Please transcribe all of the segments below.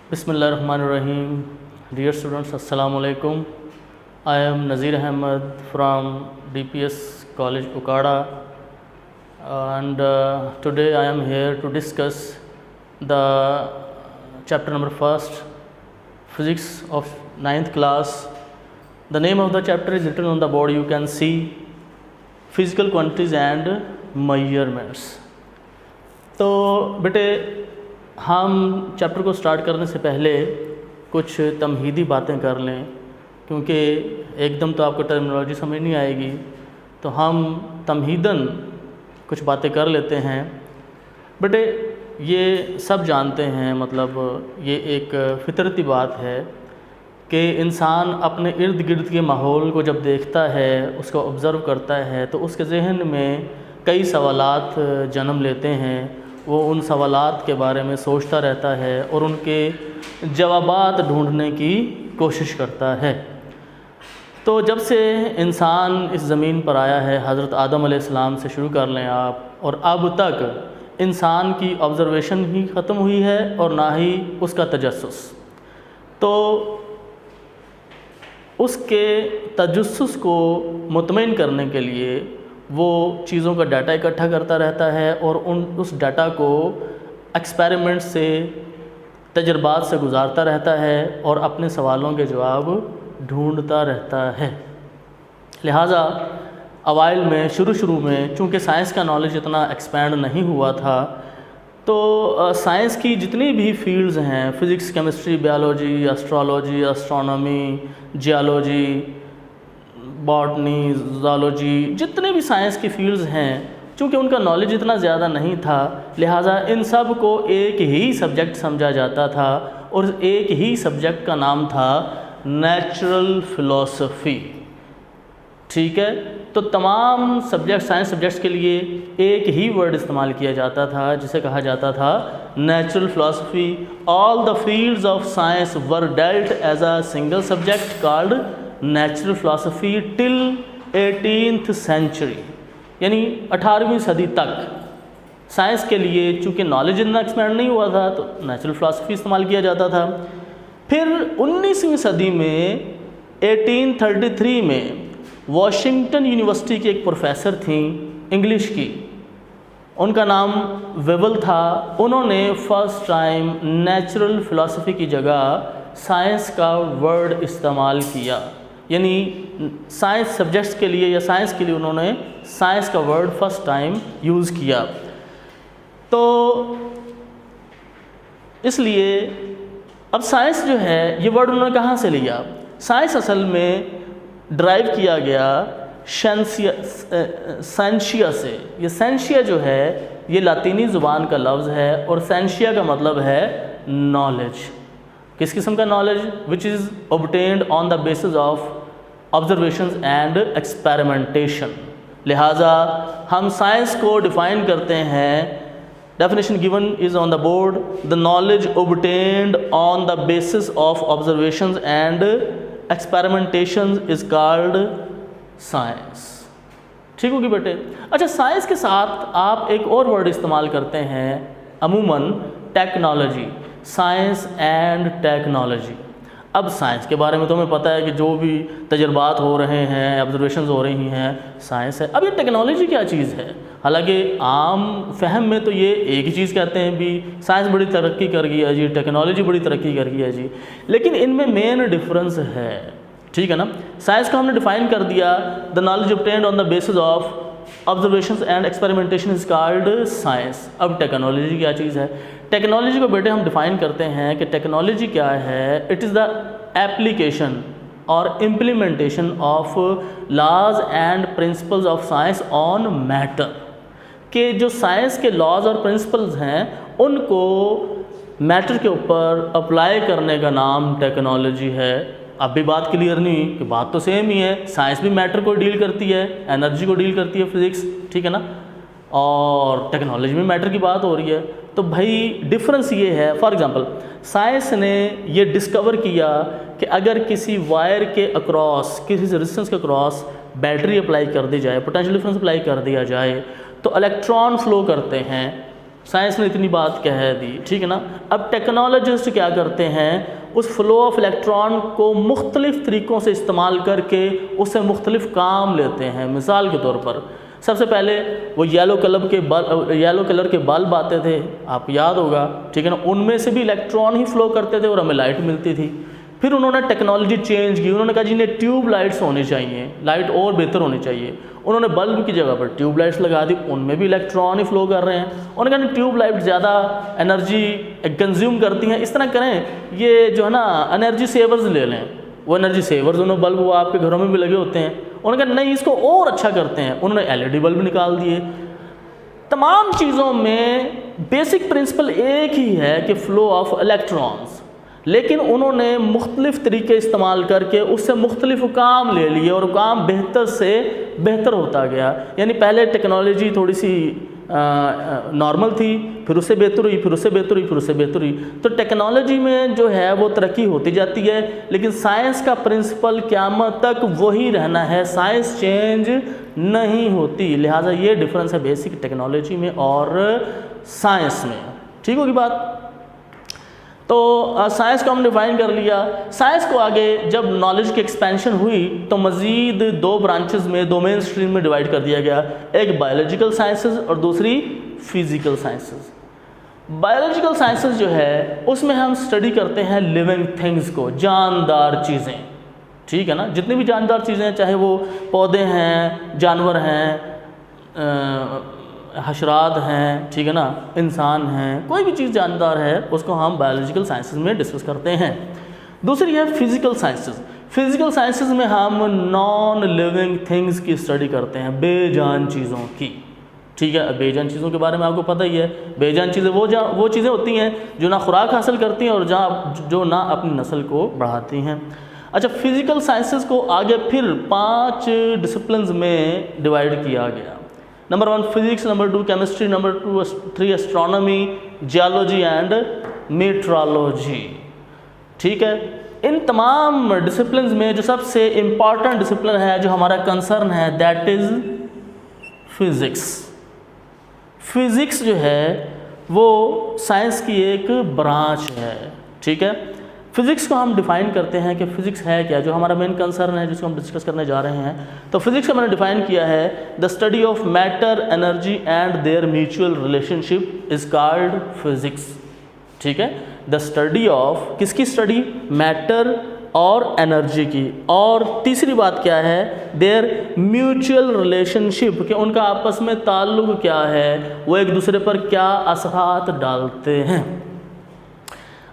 Bismillahirrahmanirrahim. Dear students, Assalamu alaikum. I am Nazir Ahmed from DPS College Ukada, and today I am here to discuss the chapter number first, physics of 9th class. The name of the chapter is written on the board. You can see physical quantities and measurements. तो बेटे हम chapter को start करने से पहले कुछ तमहीदी बातें कर लें, क्योंकि एकदम तो आपको टर्मिनोलॉजी समझ नहीं आएगी, तो हम तमहीदन कुछ बातें कर लेते हैं। बेटे ये सब जानते हैं, मतलब ये एक फितरती बात है कि इंसान अपने इर्द गिर्द के माहौल को जब देखता है, उसको ऑब्ज़र्व करता है, तो उसके जहन में कई सवालात जन्म लेते हैं। वो उन सवालात के बारे में सोचता रहता है और उनके जवाबात ढूंढने की कोशिश करता है। तो जब से इंसान इस ज़मीन पर आया है, हज़रत आदम अलैहिस्सलाम से शुरू कर लें आप, और अब तक इंसान की ऑब्ज़र्वेशन ही ख़त्म हुई है और ना ही उसका तजस्सुस। तो उसके तजस्सुस को मुतमईन करने के लिए वो चीज़ों का डाटा इकट्ठा करता रहता है और उस डाटा को एक्सपेरिमेंट से, तजर्बात से गुजारता रहता है और अपने सवालों के जवाब ढूंढता रहता है। लिहाजा अवाइल में शुरू में चूँकि साइंस का नॉलेज इतना एक्सपैंड नहीं हुआ था, तो साइंस की जितनी भी फील्ड्स हैं, physics, chemistry, biology, astrology, astronomy, geology, botany, zoology, जितने भी साइंस की फील्ड्स हैं, चूँकि उनका नॉलेज इतना ज़्यादा नहीं था, लिहाजा इन सब को एक ही सब्जेक्ट समझा जाता था और एक ही सब्जेक्ट का नाम था नेचुरल फ़िलॉसफ़ी। ठीक है, तो तमाम सब्जेक्ट, साइंस सब्जेक्ट्स के लिए एक ही वर्ड इस्तेमाल किया जाता था, जिसे कहा जाता था natural philosophy. All the fields of science were dealt as a single subject called natural philosophy till 18th century, यानी 18वीं सदी तक साइंस के लिए चूँकि नॉलेज इतना एक्सपैंड नहीं हुआ था, तो नेचुरल फ़िलॉसफ़ी इस्तेमाल किया जाता था। फिर 19वीं सदी में 1833 में वॉशिंगटन यूनिवर्सिटी की एक प्रोफेसर थी इंग्लिश की, उनका नाम वेबल था। उन्होंने फ़र्स्ट टाइम नेचुरल फ़िलॉसफ़ी की जगह साइंस का वर्ड इस्तेमाल किया, यानी साइंस सब्जेक्ट्स के लिए या साइंस के लिए उन्होंने साइंस का वर्ड फर्स्ट टाइम यूज़ किया। तो इसलिए अब साइंस जो है, ये वर्ड उन्होंने कहाँ से लिया? साइंस असल में ड्राइव किया गया सेंशिया से। ये सेंशिया जो है, ये लातीनी ज़ुबान का लफ्ज़ है और सेंशिया का मतलब है नॉलेज। किस किस्म का knowledge? Which is obtained on the basis of observations and experimentation. लिहाजा हम साइंस को डिफ़ाइन करते हैं, definition given is on the board, the knowledge obtained on the basis of observations and experimentation is called science. ठीक होगी बेटे? अच्छा, science के साथ आप एक और वर्ड इस्तेमाल करते हैं अमूमन, टेक्नोलॉजी। Science and technology. अब साइंस के बारे में तो हमें पता है कि जो भी तजर्बात हो रहे हैं, ऑब्जर्वेशंस हो रही हैं, साइंस है। अब ये टेक्नोलॉजी क्या चीज़ है? हालांकि आम फहम में तो ये एक ही चीज़ कहते हैं भी, साइंस बड़ी तरक्की कर गई है जी, टेक्नोलॉजी बड़ी तरक्की कर गई है जी, लेकिन इनमें मेन डिफरेंस है। ठीक है ना? साइंस को हमने डिफ़ाइन कर दिया, the knowledge obtained on the basis of observations and experimentation is called science. अब टेक्नोलॉजी क्या चीज़ है? टेक्नोलॉजी को बेटे हम डिफ़ाइन करते हैं कि टेक्नोलॉजी क्या है? इट इज़ द एप्लीकेशन और implementation of laws and principles of science on matter. के जो साइंस के लॉज और प्रिंसिपल्स हैं, उनको मैटर के ऊपर अप्लाई करने का नाम टेक्नोलॉजी है। अब भी बात क्लियर नहीं कि बात तो सेम ही है, साइंस भी मैटर को डील करती है, एनर्जी को डील करती है, फिज़िक्स, ठीक है ना, और टेक्नोलॉजी में मैटर की बात हो रही है। तो भाई डिफरेंस ये है, फॉर एग्जांपल साइंस ने ये डिस्कवर किया कि अगर किसी वायर के अक्रॉस, किसी रेजिस्टेंस के अक्रॉस बैटरी अप्लाई कर दी जाए, पोटेंशियल डिफरेंस अप्लाई कर दिया जाए, तो इलेक्ट्रॉन फ्लो करते हैं साइंस ने इतनी बात कह दी, ठीक है ना। अब टेक्नोलॉजिस्ट क्या करते हैं, उस फ्लो ऑफ इलेक्ट्रॉन को मुख्तलिफ़ तरीक़ों से इस्तेमाल करके उससे मुख्तलिफ़ काम लेते हैं। मिसाल के तौर पर सबसे पहले वो येलो कलर के बल्ब आते थे, आपको याद होगा, ठीक है ना, उनमें से भी इलेक्ट्रॉन ही फ्लो करते थे और हमें लाइट मिलती थी। फिर उन्होंने टेक्नोलॉजी चेंज की, उन्होंने कहा जी इन्हें ट्यूब लाइट्स होनी चाहिए, लाइट और बेहतर होनी चाहिए। उन्होंने बल्ब की जगह पर ट्यूब लाइट्स लगा दी, उनमें भी इलेक्ट्रॉन ही फ्लो कर रहे हैं। उन्होंने कहा ट्यूब लाइट ज़्यादा एनर्जी कंज्यूम करती हैं, इस तरह करें, ये जो है ना एनर्जी सेवर्स ले लें। वो एनर्जी सेवर्स उन्होंने बल्ब वो आपके घरों में भी लगे होते हैं। उन्होंने कहा नहीं, इसको और अच्छा करते हैं, उन्होंने LED बल्ब निकाल दिए। तमाम चीज़ों में बेसिक प्रिंसिपल एक ही है कि फ़्लो ऑफ इलेक्ट्रॉन्स, लेकिन उन्होंने मुख्तलिफ़ तरीके इस्तेमाल करके उससे मुख्तलिफ काम ले लिए और काम बेहतर से बेहतर होता गया। यानी पहले टेक्नोलॉजी थोड़ी सी नॉर्मल थी, फिर उससे बेहतर हुई, फिर उससे बेहतर हुई, फिर उससे बेहतर हुई। तो टेक्नोलॉजी में जो है वो तरक्की होती जाती है, लेकिन साइंस का प्रिंसिपल क़यामत तक वही रहना है, साइंस चेंज नहीं होती। लिहाजा ये डिफरेंस है बेसिक टेक्नोलॉजी में और साइंस में। ठीक होगी बात। तो साइंस को हम डिफ़ाइन कर लिया। साइंस को आगे जब नॉलेज की एक्सपेंशन हुई तो मज़ीद 2 ब्रांचेस में, 2 मेन स्ट्रीम में डिवाइड कर दिया गया, एक बायोलॉजिकल साइंसेस और दूसरी फिज़िकल साइंसेस। बायोलॉजिकल साइंसेस जो है उसमें हम स्टडी करते हैं लिविंग थिंग्स को, जानदार चीज़ें, ठीक है ना। जितनी भी जानदार चीज़ें, चाहे वो पौधे हैं, जानवर हैं, हशरात हैं, ठीक है ना, इंसान हैं, कोई भी चीज़ जानदार है उसको हम बायोलॉजिकल साइंसेस में डिस्कस करते हैं। दूसरी है फिज़िकल साइंसेस। फिज़िकल साइंसेस में हम नॉन लिविंग थिंग्स की स्टडी करते हैं, बेजान चीज़ों की, ठीक है। बेजान चीज़ों के बारे में आपको पता ही है। बेजान चीज़ें वो चीज़ें होती हैं जो ना खुराक हासिल करती हैं और जो ना अपनी नस्ल को बढ़ाती हैं। अच्छा, फिज़िकल साइंसेस को आगे फिर 5 डिसिप्लिन्स में डिवाइड किया गया। Number 1 physics, number 2 chemistry, number 3 astronomy, geology and metrology, ठीक है। इन तमाम डिसिप्लिन्स में जो सबसे इम्पॉर्टेंट डिसिप्लिन है, जो हमारा कंसर्न है, दैट इज़ फिज़िक्स। फिज़िक्स जो है वो साइंस की एक ब्रांच है, ठीक है। फिज़िक्स को हम डिफ़ाइन करते हैं कि फ़िज़िक्स है क्या, जो हमारा मेन कंसर्न है जिसको हम डिस्कस करने जा रहे हैं। तो फिज़िक्स को मैंने डिफ़ाइन किया है, the study of matter, energy and there mutual relationship is called physics, ठीक है। द स्टडी ऑफ, किसकी स्टडी, मैटर और एनर्जी की। और तीसरी बात क्या है, देयर म्यूचुअल रिलेशनशिप, कि उनका आपस में ताल्लुक़ क्या है, वो एक दूसरे पर क्या असरात डालते हैं।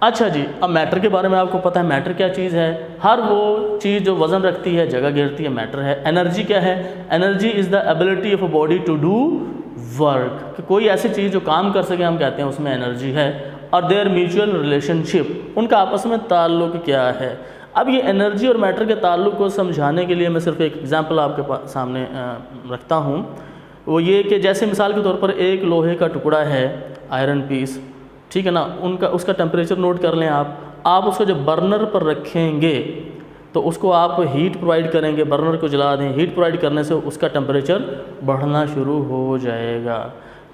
अच्छा जी, अब मैटर के बारे में आपको पता है मैटर क्या चीज़ है। हर वो चीज़ जो वज़न रखती है, जगह घेरती है, मैटर है। एनर्जी क्या है, energy is the ability of a body to do work, कि कोई ऐसी चीज़ जो काम कर सके हम कहते हैं उसमें एनर्जी है। और देयर म्यूचुअल रिलेशनशिप, उनका आपस में ताल्लुक़ क्या है। अब ये एनर्जी और मैटर के ताल्लुक़ को समझाने के लिए मैं सिर्फ एक एग्जांपल आपके सामने रखता हूँ। वो ये कि जैसे मिसाल के तौर पर एक लोहे का टुकड़ा है, आयरन पीस, ठीक है ना, उसका टेम्परेचर नोट कर लें आप उसको जब बर्नर पर रखेंगे तो उसको आप हीट प्रोवाइड करेंगे, बर्नर को जला दें, हीट प्रोवाइड करने से उसका टेम्परेचर बढ़ना शुरू हो जाएगा।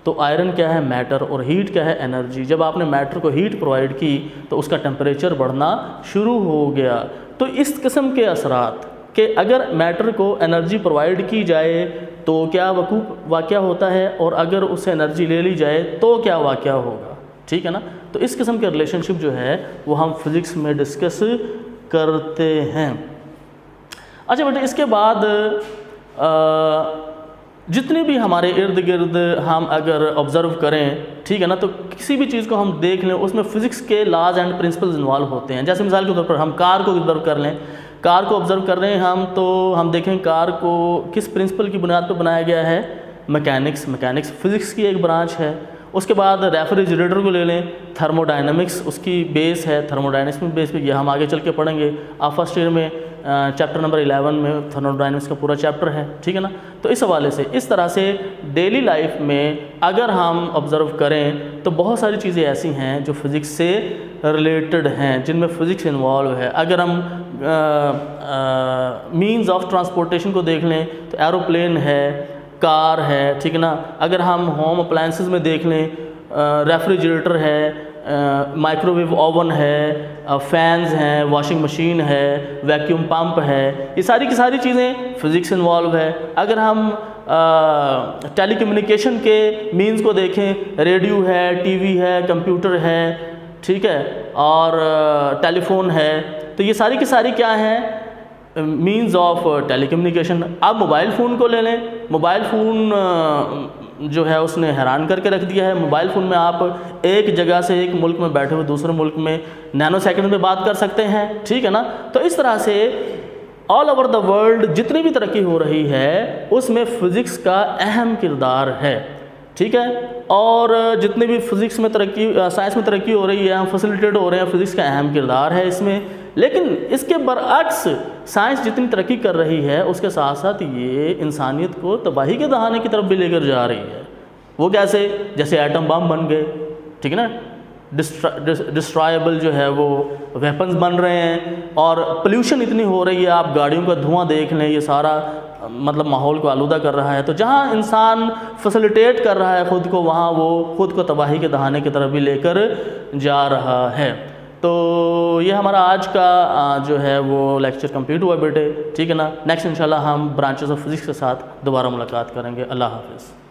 तो आयरन क्या है, मैटर, और हीट क्या है, एनर्जी। जब आपने मैटर को हीट प्रोवाइड की तो उसका टेम्परेचर बढ़ना शुरू हो गया। तो इस किस्म के असरात कि अगर मैटर को एनर्जी प्रोवाइड की जाए तो क्या वाक़या होता है, और अगर उससे एनर्जी ले ली जाए तो क्या वाक़या होगा, ठीक है ना। तो इस किस्म के रिलेशनशिप जो है वो हम फिज़िक्स में डिस्कस करते हैं। अच्छा बेटे, इसके बाद जितनी भी हमारे इर्द गिर्द हम अगर ऑब्ज़र्व करें, ठीक है ना, तो किसी भी चीज़ को हम देख लें उसमें फ़िज़िक्स के लॉज एंड प्रिंसिपल्स इन्वॉल्व होते हैं। जैसे मिसाल के तौर पर हम कार को ऑब्ज़र्व कर लें, कार को ऑब्ज़र्व कर रहे हैं हम, तो हम देखें कार को किस प्रिंसिपल की बुनियाद पर बनाया गया है, मैकेनिक्स फ़िज़िक्स की एक ब्रांच है। उसके बाद रेफ्रिजरेटर को ले लें, थर्मोडायनामिक्स उसकी बेस है, थर्मोडायनामिक्स में बेस पे ये हम आगे चल के पढ़ेंगे। आप फर्स्ट ईयर में चैप्टर नंबर 11 में थर्मोडायनामिक्स का पूरा चैप्टर है, ठीक है ना। तो इस हवाले से इस तरह से डेली लाइफ में अगर हम ऑब्ज़र्व करें तो बहुत सारी चीज़ें ऐसी हैं जो फ़िज़िक्स से रिलेटेड हैं, जिनमें फ़िज़िक्स इन्वॉल्व है। अगर हम मीन्स ऑफ ट्रांसपोर्टेशन को देख लें तो एरोप्लेन है, कार है, ठीक है ना। अगर हम होम अप्लायंसेस में देख लें, रेफ्रिजरेटर है, माइक्रोवेव ओवन है, फैंस हैं, वॉशिंग मशीन है, वैक्यूम पंप है, ये सारी की सारी चीज़ें फिज़िक्स इन्वॉल्व है। अगर हम टेलीकम्युनिकेशन के मींस को देखें, रेडियो है, टीवी है, कंप्यूटर है, ठीक है, और टेलीफोन है, तो ये सारी की सारी क्या हैं, मींस ऑफ टेलीकम्युनिकेशन। आप मोबाइल फ़ोन को ले लें, मोबाइल फ़ोन जो है उसने हैरान करके रख दिया है। मोबाइल फ़ोन में आप एक जगह से एक मुल्क में बैठे हुए दूसरे मुल्क में नैनो सेकंड में बात कर सकते हैं, ठीक है ना। तो इस तरह से ऑल ओवर द वर्ल्ड जितनी भी तरक्की हो रही है उसमें फ़िज़िक्स का अहम किरदार है, ठीक है। और जितनी भी फ़िज़िक्स में तरक्की, साइंस में तरक्की हो रही है, हम फैसिलिटेट हो रहे हैं, फ़िज़िक्स का अहम किरदार है इसमें। लेकिन इसके बरअक्स साइंस जितनी तरक्की कर रही है उसके साथ साथ ये इंसानियत को तबाही के दहाने की तरफ भी लेकर जा रही है। वो कैसे? जैसे एटम बम बन गए, ठीक है ना, डिस्ट्रॉयबल जो है वो वेपन्स बन रहे हैं, और पोल्यूशन इतनी हो रही है, आप गाड़ियों का धुआं देख लें, ये सारा मतलब माहौल को आलूदा कर रहा है। तो जहाँ इंसान फैसिलिटेट कर रहा है ख़ुद को, वहाँ वो ख़ुद को तबाही के दहाने की तरफ भी लेकर जा रहा है। तो ये हमारा आज का जो है वो लेक्चर कंप्लीट हुआ बेटे, ठीक है ना। नेक्स्ट इंशाल्लाह हम ब्रांचेस ऑफ फिज़िक्स के साथ दोबारा मुलाकात करेंगे। अल्लाह हाफ़िज़।